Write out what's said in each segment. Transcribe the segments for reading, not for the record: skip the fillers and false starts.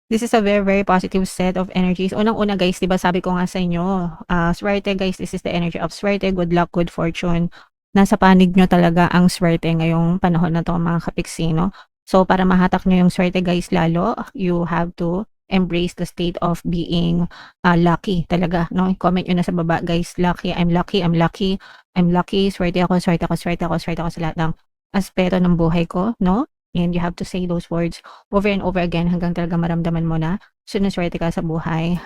This is a very, very positive set of energies. Unang-una guys, 'di ba sabi ko nga sa inyo, swerte guys, this is the energy of swerte, good luck, good fortune. Nasa panig niyo talaga ang swerte ngayong panahon na 'to mga kapiksi 'no. So para mahatak niyo yung swerte guys lalo, you have to embrace the state of being, lucky talaga 'no. Comment niyo na sa baba guys, lucky, I'm lucky, I'm lucky, I'm lucky, swerte ako, swerte ako, swerte ako, swerte ako sa lahat ng aspeto ng buhay ko 'no. And you have to say those words over and over again hanggang talaga maramdaman mo na sinuswerte ka sa buhay.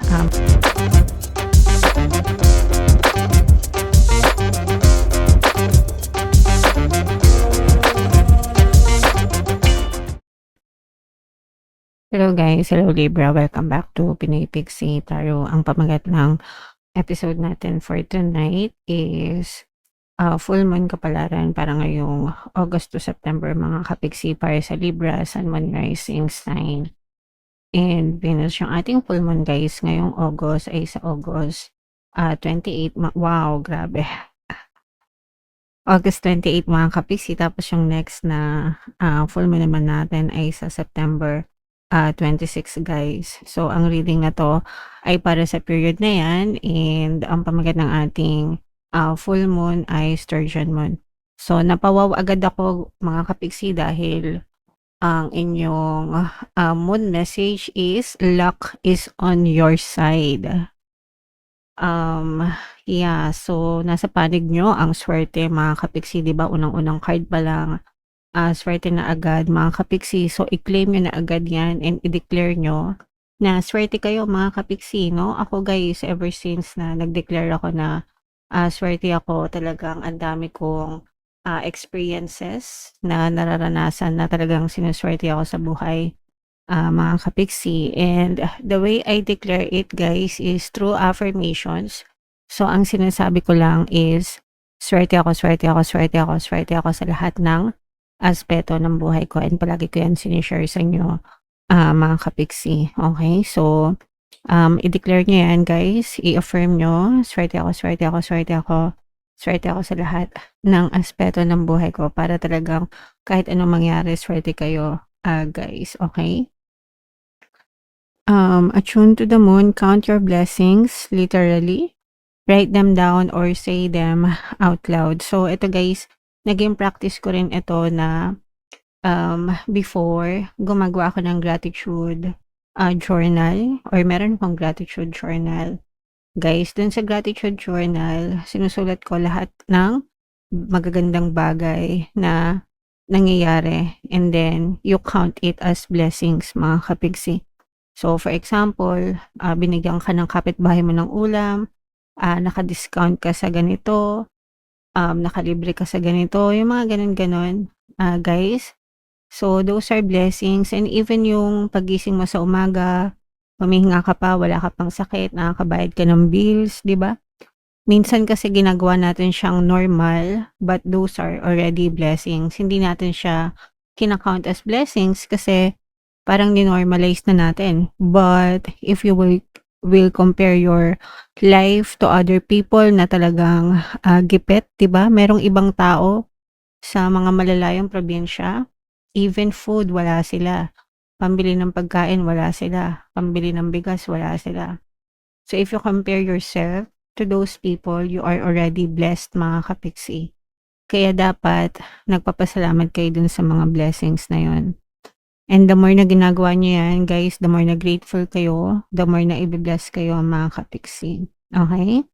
Hello guys, hello Libra, welcome back to Pinoy Pixie Tarot. Ang pamagat ng episode natin for tonight is full moon kapalaran para ngayong August to September mga kapiksi para sa Libra, Sun, Moon, Rising sign. And Venus yung ating full moon guys ngayong August ay sa August 28. Wow, grabe. August 28 mga kapiksi. Tapos yung next na full moon naman natin ay sa September 26 guys. So ang reading na to ay para sa period na yan. And ang pamagat ng ating full moon ay Sturgeon moon. So napawaw agad ako mga kapiksi dahil ang inyong moon message is luck is on your side. Yeah, so nasa panig nyo ang swerte mga kapiksi, 'di ba? Unang-unang card pa lang, swerte na agad mga kapiksi. So i-claim nyo na agad 'yan and i-declare nyo na swerte kayo mga kapiksi, no? Ako guys, ever since na nag-declare ako na swerte ako, talagang ang dami kong experiences na nararanasan na talagang sinuswerte ako sa buhay, mga kapiksi. And the way I declare it guys is through affirmations. So ang sinasabi ko lang is swerte ako, swerte ako, swerte ako, swerte ako sa lahat ng aspeto ng buhay ko, and palagi ko yan sinishare sa inyo, mga kapiksi. Okay, so i-declare nyo yan guys, i-affirm nyo, swerte ako, swerte ako, swerte ako, swerte ako sa lahat ng aspeto ng buhay ko para talagang kahit anong mangyari, swerte kayo, guys. Okay? Attune to the moon, count your blessings, literally. Write them down or say them out loud. So, ito guys, naging practice ko rin ito na before, gumagawa ako ng gratitude journal, or meron akong gratitude journal. Guys, dun sa gratitude journal, sinusulat ko lahat ng magagandang bagay na nangyayari, and then you count it as blessings mga kapigsi. So for example, binigyan ka ng kapitbahay mo ng ulam, naka-discount ka sa ganito, nakalibre ka sa ganito, yung mga ganon-ganon, guys. So those are blessings, and even yung pagising mo sa umaga, humihinga ka pa, wala ka pang sakit, nakakabayad ka ng bills, 'di ba? Minsan kasi ginagawa natin siyang normal, but those are already blessings. Hindi natin siya kina-count as blessings kasi parang ni-normalize na natin. But if you will compare your life to other people na talagang gipit, 'di ba? Merong ibang tao sa mga malalayong probinsya, even food wala sila. Pambili ng pagkain wala sila. Pambili ng bigas wala sila. So if you compare yourself to those people, you are already blessed mga kapiksi. Kaya dapat nagpapasalamat kayo dun sa mga blessings na yon. And the more na ginagawa nyo yan, guys, the more na grateful kayo, the more na i-bless kayo mga kapiksi. Okay?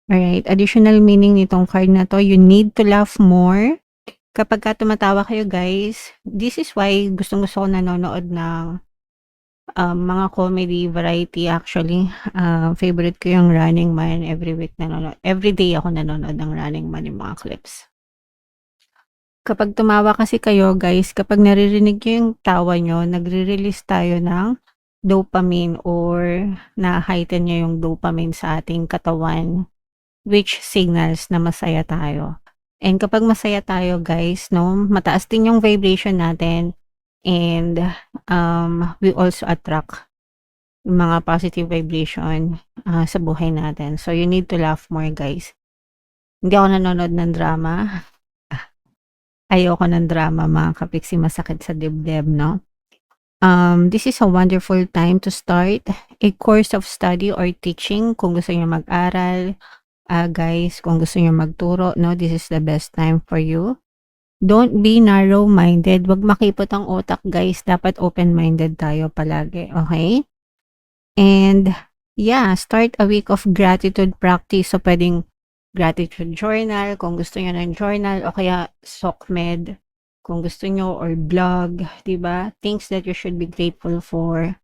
Alright, additional meaning nitong card na to, you need to laugh more. Kapag ka tumatawa kayo guys, this is why gustong-gusto ko nanonood ng mga comedy variety actually. Favorite ko yung Running Man, every week nanonood. Every day ako nanonood ng Running Man, yung mga clips. Kapag tumawa kasi kayo guys, kapag naririnig nyo yung tawa nyo, nagre-release tayo ng dopamine, or na-heighten nyo yung dopamine sa ating katawan, which signals na masaya tayo. And kapag masaya tayo guys, no, mataas din yung vibration natin, and we also attract mga positive vibration sa buhay natin. So you need to laugh more guys. Hindi ako nanonood ng drama. Ayoko ng drama mga kapiksi, masakit sa dibdib, no? This is a wonderful time to start a course of study or teaching kung gusto niyo mag-aral. Guys, kung gusto niyo magturo, no, this is the best time for you. Don't be narrow-minded. Wag makipot ang utak, guys. Dapat open-minded tayo palagi, okay? And yeah, start a week of gratitude practice. So, pwedeng gratitude journal kung gusto niyo ng journal o kaya SOCMED kung gusto niyo or blog, 'di ba? Things that you should be grateful for.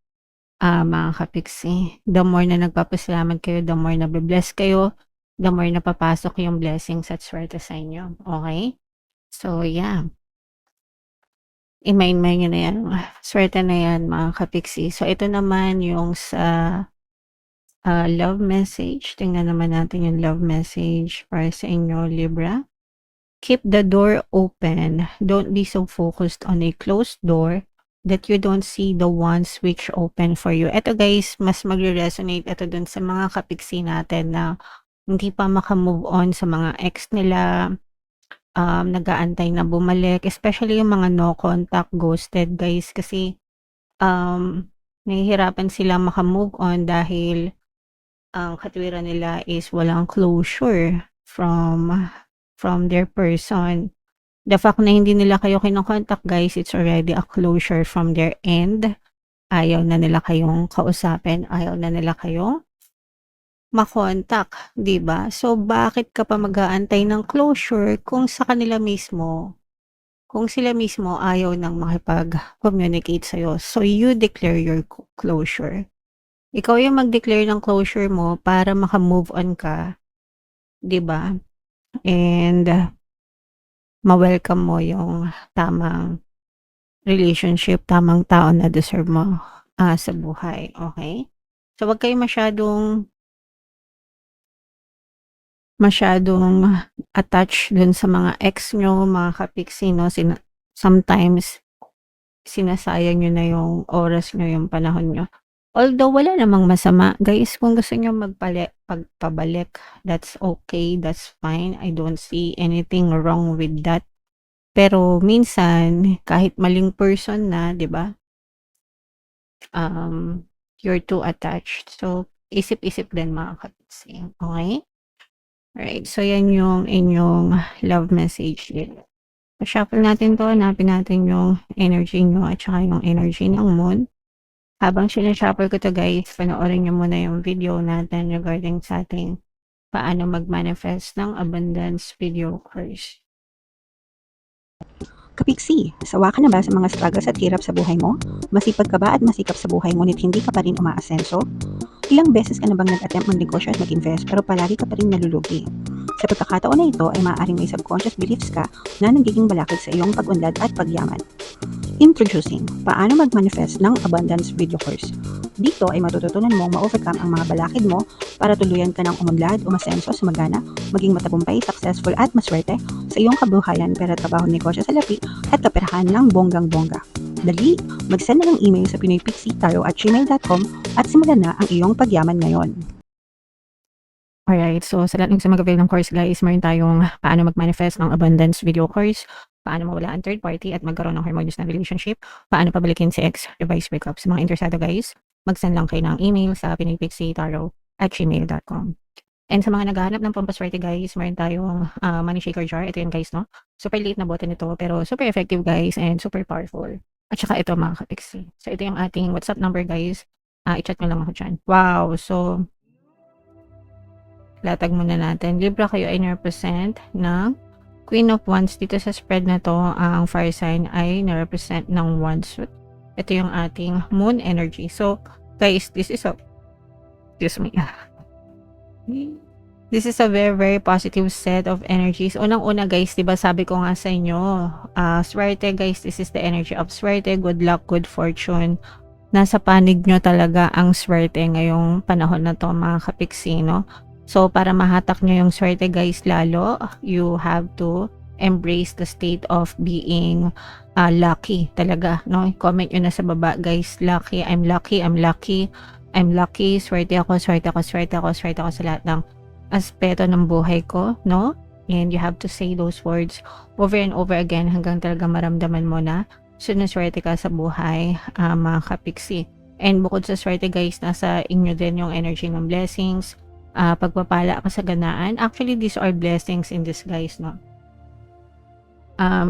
Mga kapiksi, the more na nagpapasalamat kayo, the more na bless kayo, the more na papasok yung blessings at swerte sa inyo. Okay? So, yeah. I-mind nyo na yan. Swerte na yan, mga kapiksi. So, ito naman yung sa love message. Tingnan naman natin yung love message para sa inyo, Libra. Keep the door open. Don't be so focused on a closed door that you don't see the ones which open for you. Ito guys, mas magre-resonate ito dun sa mga kapiksi natin na hindi pa makamove on sa mga ex nila, nag-aantay na bumalik, especially yung mga no contact, ghosted guys, kasi nahihirapan sila makamove on dahil ang katwiran nila is walang closure from their person. The fact na hindi nila kayo kino-contact guys, it's already a closure from their end. Ayaw na nila kayong kausapin, ayaw na nila kayong ma-contact, 'di ba? So bakit ka pa mag-aantay ng closure kung sa kanila mismo, kung sila mismo ayaw nang makipag-communicate sa'yo? So you declare your closure. Ikaw yung mag-declare ng closure mo para maka-move on ka, 'di ba? And ma-welcome mo yung tamang relationship, tamang tao na deserve mo sa buhay, okay? So wag kayo masyadong attached dun sa mga ex nyo, mga kapiksi, no? Sometimes sinasayang nyo na yung oras nyo, yung panahon nyo. Although wala namang masama, guys, kung gusto nyo pagpabalik, that's okay, that's fine. I don't see anything wrong with that. Pero minsan, kahit maling person na, 'di ba? You're too attached. So, isip-isip din mga kapatid. Okay? Alright, so yan yung inyong love message din. Pa-shuffle natin to, hanapin natin yung energy nyo at saka yung energy ng moon. Habang sinashuffle ko to guys, panoorin nyo muna yung video natin regarding sa ating paano mag-manifest ng abundance video course. Kapiksi, sawa ka na ba sa mga struggles at hirap sa buhay mo? Masipag ka ba at masikap sa buhay ngunit hindi ka pa rin umaasenso? Ilang beses ka na bang nag-attempt mag-negosyo at mag-invest pero palagi ka pa rin nalulugi? Sa pagkakataon na ito ay maaaring may subconscious beliefs ka na nagiging balakid sa iyong pag-unlad at pagyaman. Introducing, paano mag-manifest ng abundance video course. Dito ay matututunan mong ma-overcome ang mga balakid mo para tuluyan ka ng umunlad, umasenso, sumagana, maging matagumpay, successful at maswerte sa iyong kabuhayan, pera, trabaho, negosyo, salapi at kaperahan ng bonggang-bongga. Dali, mag-send na ng email sa pinoypixie@gmail.com at simulan na ang iyong pagyaman ngayon. Alright, so sa lahat ng mag-avail ng course guys, meron tayong paano mag-manifest ng abundance video course, paano mawala ang third party at magkaroon ng harmonious na relationship, paano pabalikin si ex, revise breakup. Sa mga interesado guys, mag-send lang kayo ng email sa pinoypixie@gmail.com. And sa mga naghahanap ng pampaswerte guys, meron tayong money shaker jar. Ito yun guys, no? Super liit na bote nito, pero super effective guys and super powerful. At saka ito mga kapiksi. So ito yung ating WhatsApp number guys. I-chat nyo lang ako dyan. Wow, so latag muna natin. Libra kayo ay na-represent ng Queen of Wands. Dito sa spread na to, ang fire sign ay na-represent ng Wands. Ito yung ating moon energy. So, guys, this is a very, very positive set of energies. Unang-una guys, diba sabi ko nga sa inyo, swerte guys, this is the energy of swerte, good luck, good fortune. Nasa panig nyo talaga ang swerte ngayong panahon na to mga kapiksi, no? So, para mahatak nyo yung swerte guys lalo, you have to embrace the state of being lucky talaga, no? Comment nyo na sa baba guys, lucky, I'm lucky, I'm lucky, I'm lucky, swerte ako, swerte ako, swerte ako, swerte ako sa lahat ng aspeto ng buhay ko, no? And you have to say those words over and over again hanggang talaga maramdaman mo na sinuswerte ka sa buhay, mga kapiksi. And bukod sa swerte guys, nasa inyo din yung energy ng blessings, pagpapala, kasaganaan. Actually, these are blessings in disguise, no?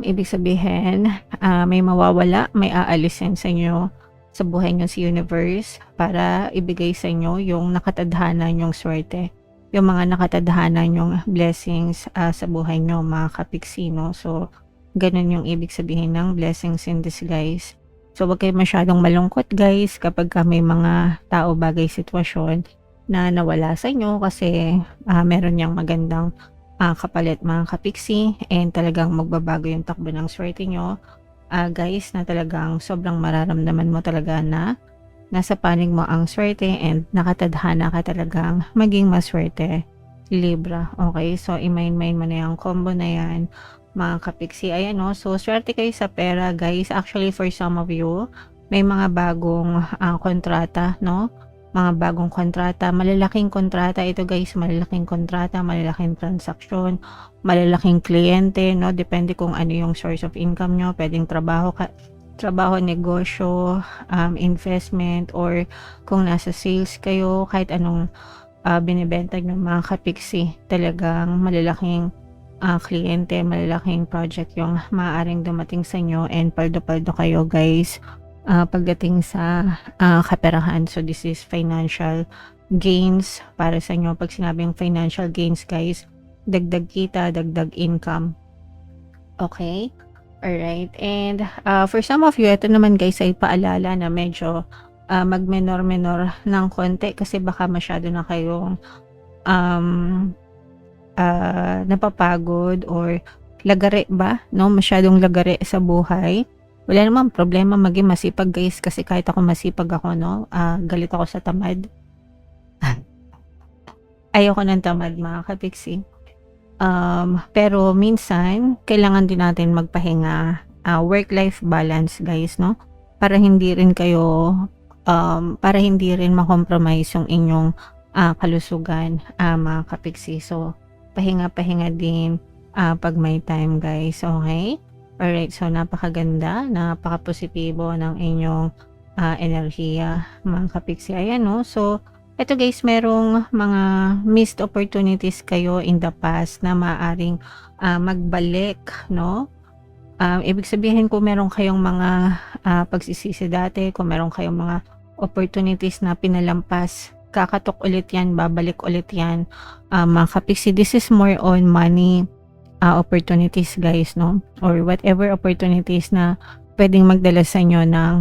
Ibig sabihin, may mawawala, may aalisin sa inyo sa buhay niyo si universe para ibigay sa inyo yung nakatadhana niyong swerte, yung mga nakatadhana niyong blessings sa buhay niyo, mga kapiksi, no? So, ganun yung ibig sabihin ng blessings in disguise. So, wag kayo masyadong malungkot guys kapag may mga tao, bagay, sitwasyon na nawala sa inyo kasi meron niyang magandang kapalit, mga kapiksi, and talagang magbabago yung takbo ng swerte nyo, guys, na talagang sobrang mararamdaman mo talaga na nasa panig mo ang swerte and nakatadhana ka talagang maging maswerte, Libra. Okay, so i-mind mo na yung combo na yan, mga kapiksi. Ayan, no? So swerte kayo sa pera guys. Actually, for some of you, may mga bagong kontrata, no? Mga bagong kontrata, malalaking kontrata ito guys, malalaking kontrata, malalaking transaksyon, malalaking kliyente, no? Depende kung ano yung source of income nyo, pwedeng trabaho, negosyo, investment, or kung nasa sales kayo, kahit anong binibenta ng mga kapiksi, talagang malalaking kliyente, malalaking project yung maaaring dumating sa inyo, and paldo-paldo kayo guys pagdating sa kaperahan. So this is financial gains para sa inyo. Pag sinabing financial gains guys, dagdag kita, dagdag income. Okay? Alright. And for some of you, ito naman guys ay paalala na medyo magmenor-menor ng konti kasi baka masyado na kayong napapagod or lagare ba, no? Masyadong lagare sa buhay. Wala namang problema maging masipag guys kasi kahit ako masipag ako, no? Galit ako sa tamad. Ayoko ng tamad, mga kapiksi. Pero minsan, kailangan din natin magpahinga. Work-life balance guys, no? Para hindi rin kayo, para hindi rin makompromise yung inyong kalusugan, mga kapiksi. So, pahinga-pahinga din pag may time guys, okay? Alright, so napakaganda, napaka-positibo ng inyong enerhiya, mga kapiksi. Ayan, no? So, eto guys, merong mga missed opportunities kayo in the past na maaaring magbalik, no? Ibig sabihin kung meron kayong mga pagsisisi dati, kung meron kayong mga opportunities na pinalampas, kakatok ulit yan, babalik ulit yan, mga kapiksi. This is more on money opportunities guys, no? Or whatever opportunities na pwedeng magdala sa inyo ng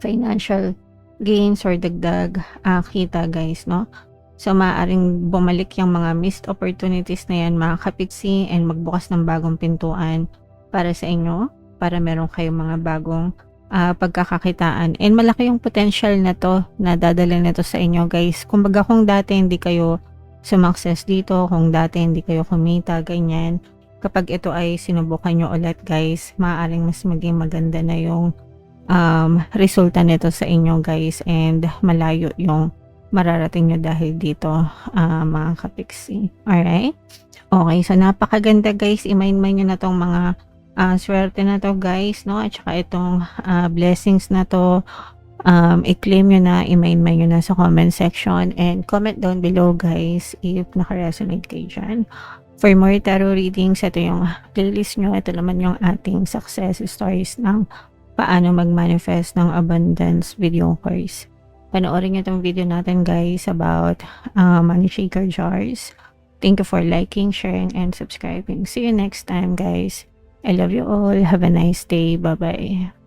financial gains or dagdag kita guys, no? So maaaring bumalik yung mga missed opportunities na yan, mga kapiksi, and magbukas ng bagong pintuan para sa inyo, para meron kayong mga bagong pagkakakitaan, and malaki yung potential na to na dadala nito sa inyo guys. Kumbaga kung dati hindi kayo sumakses dito, kung dati hindi kayo kumita, ganyan, kapag ito ay sinubukan nyo ulit guys, maaaring mas maging maganda na yung resulta nito sa inyo guys, and malayo yung mararating nyo dahil dito, mga kapiksi. Alright? Okay, so napakaganda guys, i-mind nyo na tong mga swerte na to guys, no? At saka itong blessings na to, i-claim nyo na, i-mind nyo na sa comment section, and comment down below guys if naka-resonate kayo dyan. For more tarot readings, ito yung playlist nyo. Ito naman yung ating success stories ng paano mag-manifest ng abundance video course. Panoorin nyo itong video natin guys about money shaker jars. Thank you for liking, sharing, and subscribing. See you next time guys. I love you all. Have a nice day. Bye-bye.